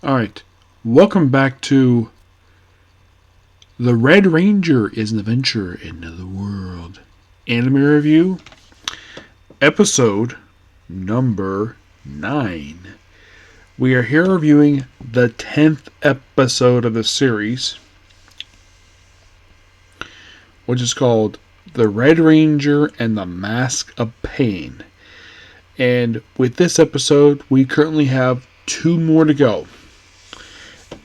Alright, welcome back to The Red Ranger is an Adventure in the World. Anime Review, episode number 9. We are here reviewing the 10th episode of the series, which is called The Red Ranger and the Mask of Pain. And with this episode, we currently have 2 more to go.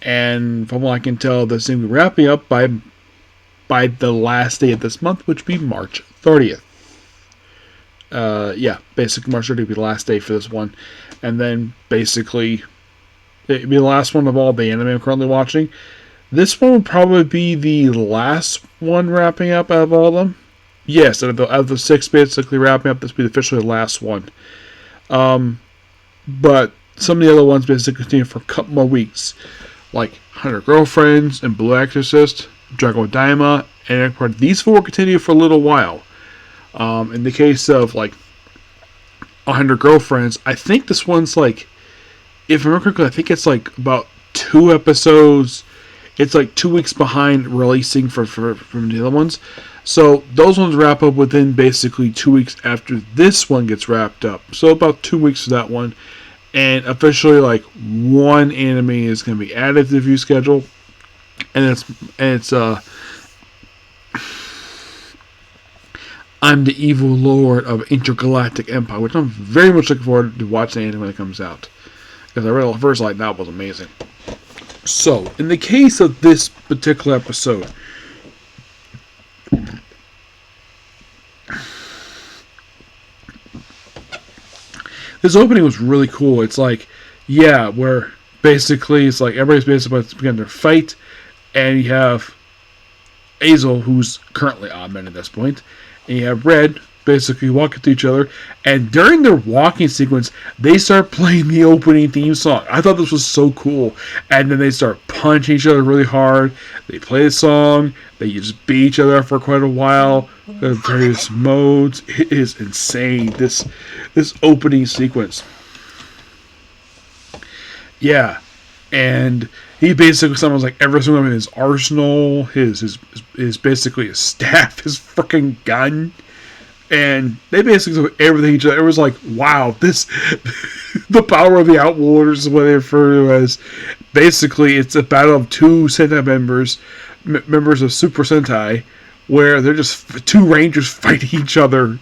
And from what I can tell, this thing will be wrapping up by the last day of this month, which will be March 30th. Basically March 30th will be the last day for this one. And then basically, it'll be the last one of all the anime I'm currently watching. This one will probably be the last one wrapping up out of all of them. Yes, out of the 6 basically wrapping up, this will be officially the last one. But some of the other ones basically continue for a couple more weeks. Like 100 Girlfriends and Blue Exorcist, Dragon Daima, and Egg. These 4 continue for a little while. In the case of 100 Girlfriends, I think this one's if I remember correctly, I think it's about 2 episodes. It's 2 weeks behind releasing from the other ones. So those ones wrap up within basically 2 weeks after this one gets wrapped up. So about 2 weeks for that one. And officially, 1 anime is going to be added to the review schedule, and it's I'm the Evil Lord of Intergalactic Empire, which I'm very much looking forward to watching the anime when it comes out, because I read the first light novel was amazing. So, in the case of this particular episode, this opening was really cool. It's where basically it's everybody's basically about to begin their fight, and you have Azel, who's currently Ahmed at this point, and you have Red basically walking to each other, and during their walking sequence, they start playing the opening theme song. I thought this was so cool, and then they start punching each other really hard. They play the song, they just beat each other for quite a while, various modes. It is insane, this opening sequence. Yeah, and he basically summons every single one in his arsenal, his basically his staff, his freaking gun. And they basically took everything each other. It was wow, this the power of the Outworlders is what they refer to as. Basically, it's a battle of 2 Sentai members of Super Sentai, where they're just 2 Rangers fighting each other.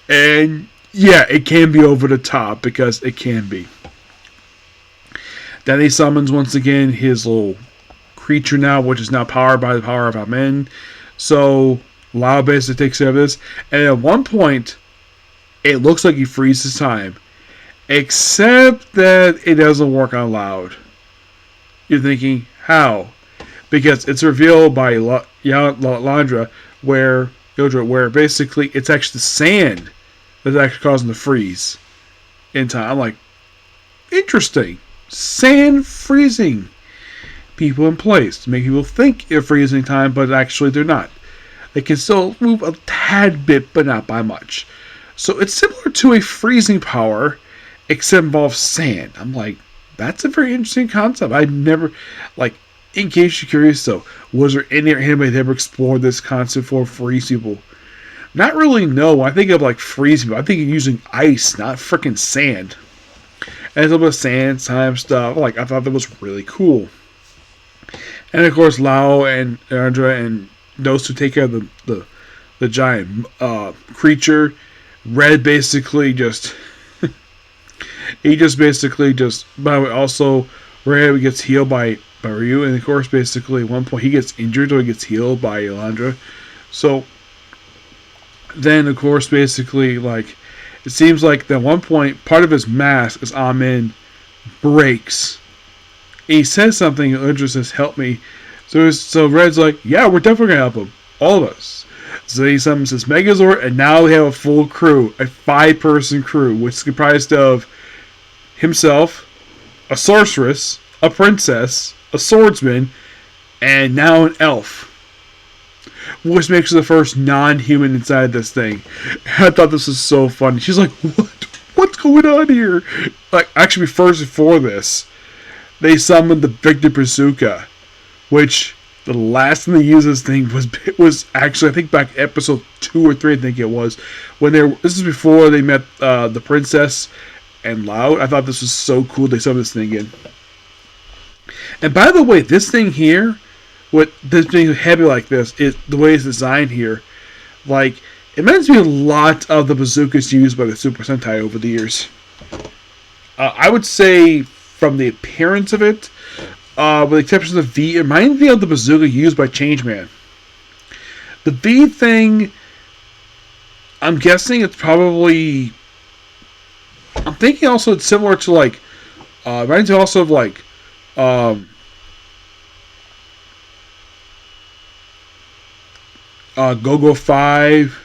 And yeah, it can be over the top, because it can be. Then he summons once again his little creature now, which is now powered by the power of Amen. So Lao basically takes care of this, and at one point, it looks like he freezes time, except that it doesn't work on Loud. You're thinking, how? Because it's revealed by Landra, where basically it's actually the sand that's actually causing the freeze in time. I'm interesting. Sand freezing people in place to make people think they're freezing time, but actually they're not. They can still move a tad bit, but not by much. So it's similar to a freezing power, except involves sand. I'm that's a very interesting concept. I never, in case you're curious though, was there anybody that ever explored this concept for freeze people? Not really, no. I think of freezing people. I think of using ice, not freaking sand. And a little bit of sand, time stuff. I thought that was really cool. And of course, Lao and Andra and those who take care of the giant creature. Red basically just he just basically just, by the way, also Red gets healed by Ryu, and of course basically at one point he gets injured or he gets healed by Elandra. So then of course basically it seems like at one point part of his mask as Amen breaks. He says something, and Elandra says, "Help me." So Red's yeah, we're definitely going to help him. All of us. So he summons his Megazord, and now we have a full crew. A 5-person crew, which is comprised of himself, a sorceress, a princess, a swordsman, and now an elf. Which makes her the first non-human inside this thing. I thought this was so funny. She's what? What's going on here? Actually, first before this, they summoned the Victor Bazooka, which the last time they used this thing was actually, I think, back episode 2 or 3, I think it was, when this is before they met the princess and Loud. I thought this was so cool they summoned this thing in. And by the way, this thing here, with this being heavy like this, is the way it's designed here. Like, it reminds me a lot of the bazookas used by the Super Sentai over the years. I would say, from the appearance of it, with the exception of the V, it reminds me of the bazooka used by Changeman. The V thing, I'm guessing it's probably... I'm thinking also it's similar to, like... reminds me also of, like... Go-Go 5.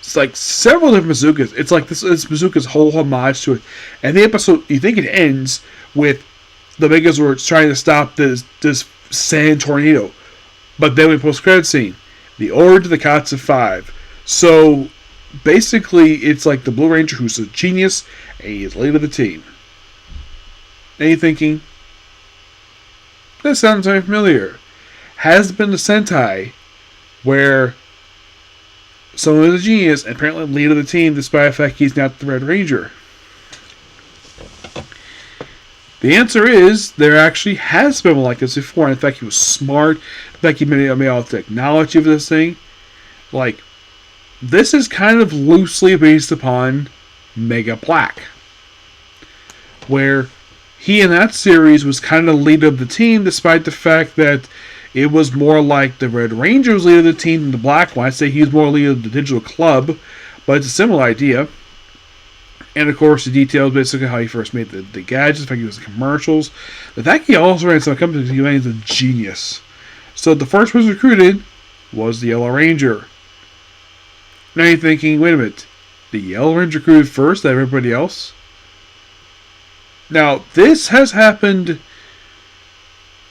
It's like several different bazookas. It's like this bazooka's whole homage to it. And the episode, you think it ends with the Megas were trying to stop this sand tornado. But then we post-credit scene. The Order to the Katsu 5. So, basically, it's like the Blue Ranger who's a genius, and he's leader of the team. And you're thinking, this sounds very familiar. Has been the Sentai where someone is a genius and apparently leader of the team, despite the fact he's not the Red Ranger? The answer is there actually has been one like this before. In fact, he was smart. In fact, he made all the technology of this thing. Like, this is kind of loosely based upon Mega Black, where he in that series was kind of leader of the team, despite the fact that it was more like the Red Ranger was leader of the team than the Black one. I'd say he was more leader of the Digital Club, but it's a similar idea. And of course, the details basically how he first made the gadgets, the fact he was in commercials. The fact he also ran some companies, he was a genius. So the first person recruited was the Yellow Ranger. Now you're thinking, wait a minute, the Yellow Ranger recruited first than everybody else? Now, this has happened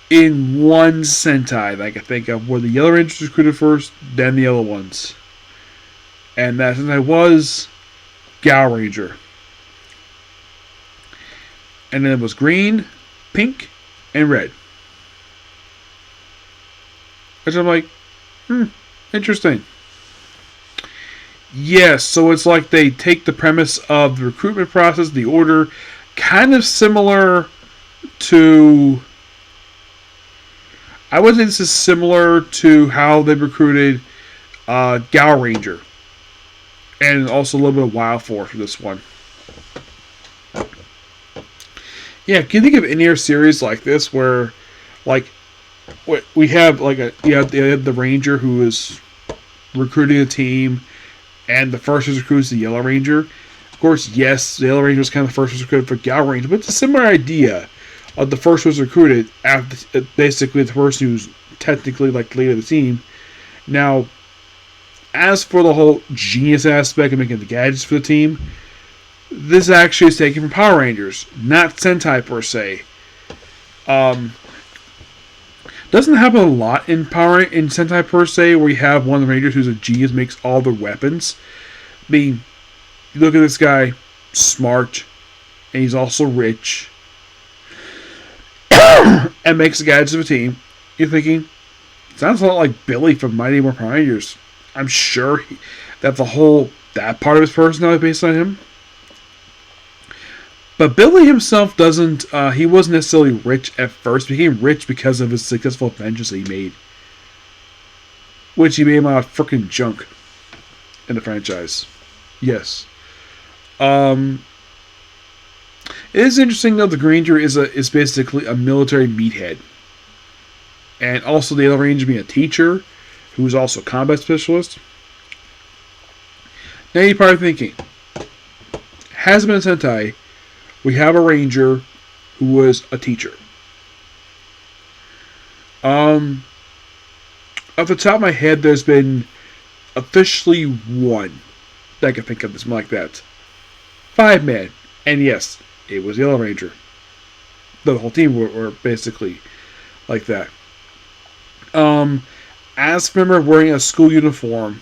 in one Sentai that I can think of, where the Yellow Rangers recruited first, then the Yellow ones. And that Sentai was Gal Ranger. And then it was green, pink, and red. Which I'm like, interesting. Yes, so it's like they take the premise of the recruitment process, the order, kind of similar to... I would say this is similar to how they recruited Gal Ranger. And also a little bit of Wild Force for this one. Yeah, can you think of any other series like this where, like, we have like you have the Ranger who is recruiting a team, and the first was recruited the Yellow Ranger. Of course, yes, the Yellow Ranger was kind of the first was recruited for Gal Ranger, but it's a similar idea. The first was recruited after basically the person who's technically like the leader of the team. Now, as for the whole genius aspect of making the gadgets for the team, this actually is taken from Power Rangers, not Sentai per se. Doesn't happen a lot in Sentai per se, where you have one of the Rangers who's a genius, makes all the weapons. I mean, you look at this guy, smart, and he's also rich, and makes the gadgets of a team. You're thinking, sounds a lot like Billy from Mighty Morphin Power Rangers. I'm sure that that part of his personality is based on him. But Billy himself he wasn't necessarily rich at first. He became rich because of his successful adventures that he made. Which he made out of freaking junk in the franchise. Yes. It is interesting though, the Green Ranger is basically a military meathead. And also the Yellow Ranger being a teacher, who's also a combat specialist. Now you're probably thinking, has been a Sentai, we have a Ranger who was a teacher. Off the top of my head, there's been officially one that I can think of that's like that. 5 men. And yes, it was Yellow Ranger. The whole team were basically like that. As a member wearing a school uniform,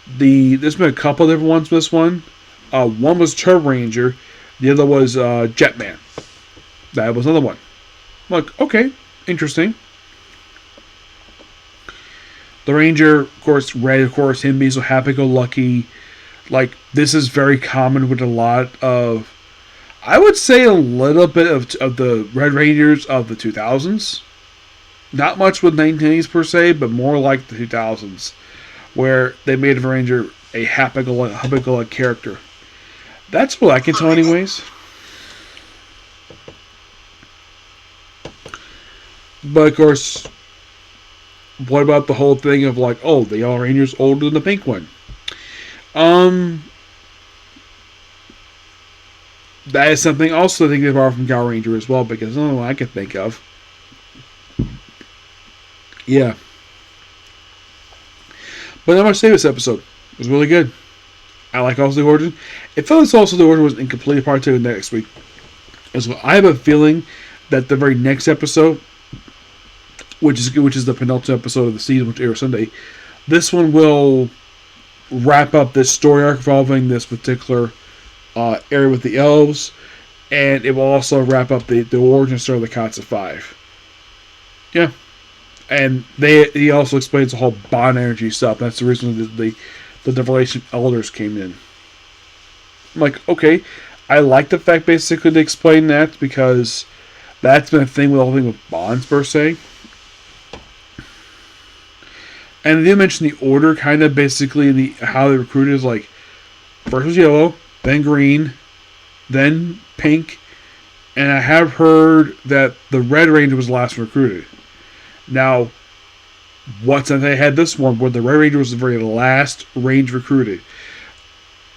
there's been a couple of different ones for this one. One was Turbo Ranger, the other was Jetman. That was another one. I'm like, okay, interesting. The Ranger, of course, Red, of course, him being so happy-go-lucky. Like, this is very common with a lot of, I would say, a little bit of the Red Rangers of the 2000s. Not much with 1980s per se, but more like the 2000s, where they made the Ranger a happy-go-lucky character. That's what I can tell, anyways. But of course, what about the whole thing of like, oh, the Yellow Ranger's older than the pink one? That is something also I think they borrowed from Power Ranger as well, because another one I can think of. Yeah. But not much to say this episode. It was really good. I like also the origin. It felt like also the origin was incomplete part 2 next week. As well, I have a feeling that the very next episode, which is the penultimate episode of the season, which airs Sunday, this one will wrap up this story arc involving this particular area with the elves, and it will also wrap up the origin story of the Katsa 5. Yeah. And he also explains the whole bond energy stuff. That's the reason the Devilation Elders came in. I'm like, okay, I like the fact basically to explain that, because that's been a thing with the whole thing with bonds per se. And they did mention the order, kind of basically how they recruited is like, first was yellow, then green, then pink, and I have heard that the Red Ranger was the last recruited. Now, what's if they had this one where the Red Ranger was the very last range recruited,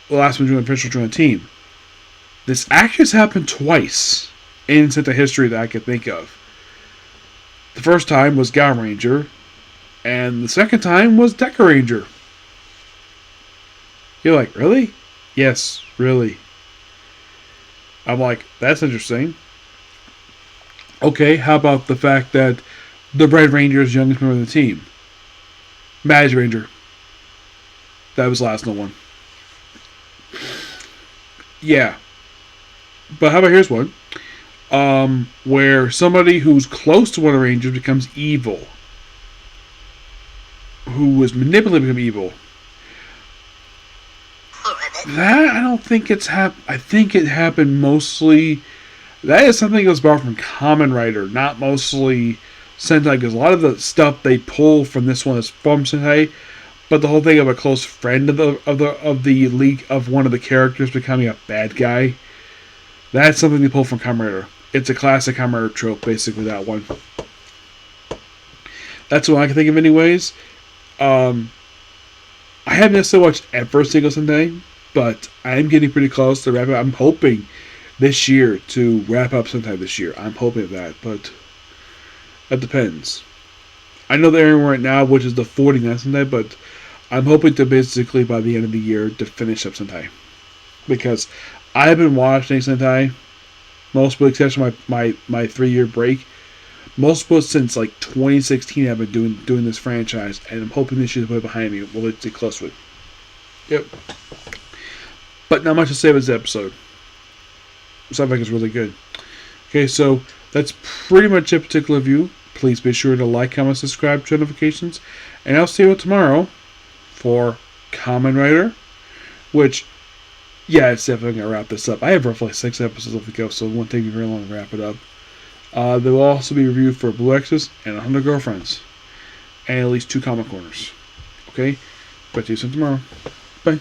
the last one to official join the team. This actually has happened twice in Sentai history that I could think of. The first time was Gao Ranger, and the second time was Deca Ranger. You're like, really? Yes, really. I'm like, that's interesting. Okay, how about the fact that the Red Ranger is the youngest member of the team? Mad Ranger. That was the last one. Yeah. But how about here's one. Where somebody who's close to one of the Rangers becomes evil. Who was manipulated to become evil. That, I don't think it's happened. I think it happened mostly. That is something that was brought from Kamen Rider, not mostly Sentai, because a lot of the stuff they pull from this one is from Sentai, but the whole thing of a close friend of the league of one of the characters becoming a bad guy, that's something they pull from Kamen Rider. It's a classic Kamen Rider trope, basically, that one. That's what I can think of, anyways. I haven't necessarily watched every single Sentai, but I am getting pretty close to wrap up. I'm hoping this year to wrap up Sentai this year. I'm hoping that, but that depends. I know they're airing right now, which is the 49th Sentai, but I'm hoping to basically by the end of the year to finish up Sentai, because I have been watching Sentai, most with the exception of my 3-year break. Most books since like 2016 I've been doing this franchise, and I'm hoping this year's way behind me will get close to it. Yep. But not much to say about this episode. Sounds like it's really good. Okay, so that's pretty much a particular view. Please be sure to like, comment, subscribe, turn notifications, and I'll see you tomorrow for Kamen Rider, which, yeah, it's definitely going to wrap this up. I have roughly 6 episodes left to go, so it won't take me very long to wrap it up. There will also be reviewed for Blue Exes and 100 Girlfriends, and at least 2 Comic Corners. Okay? But see you soon tomorrow. Bye.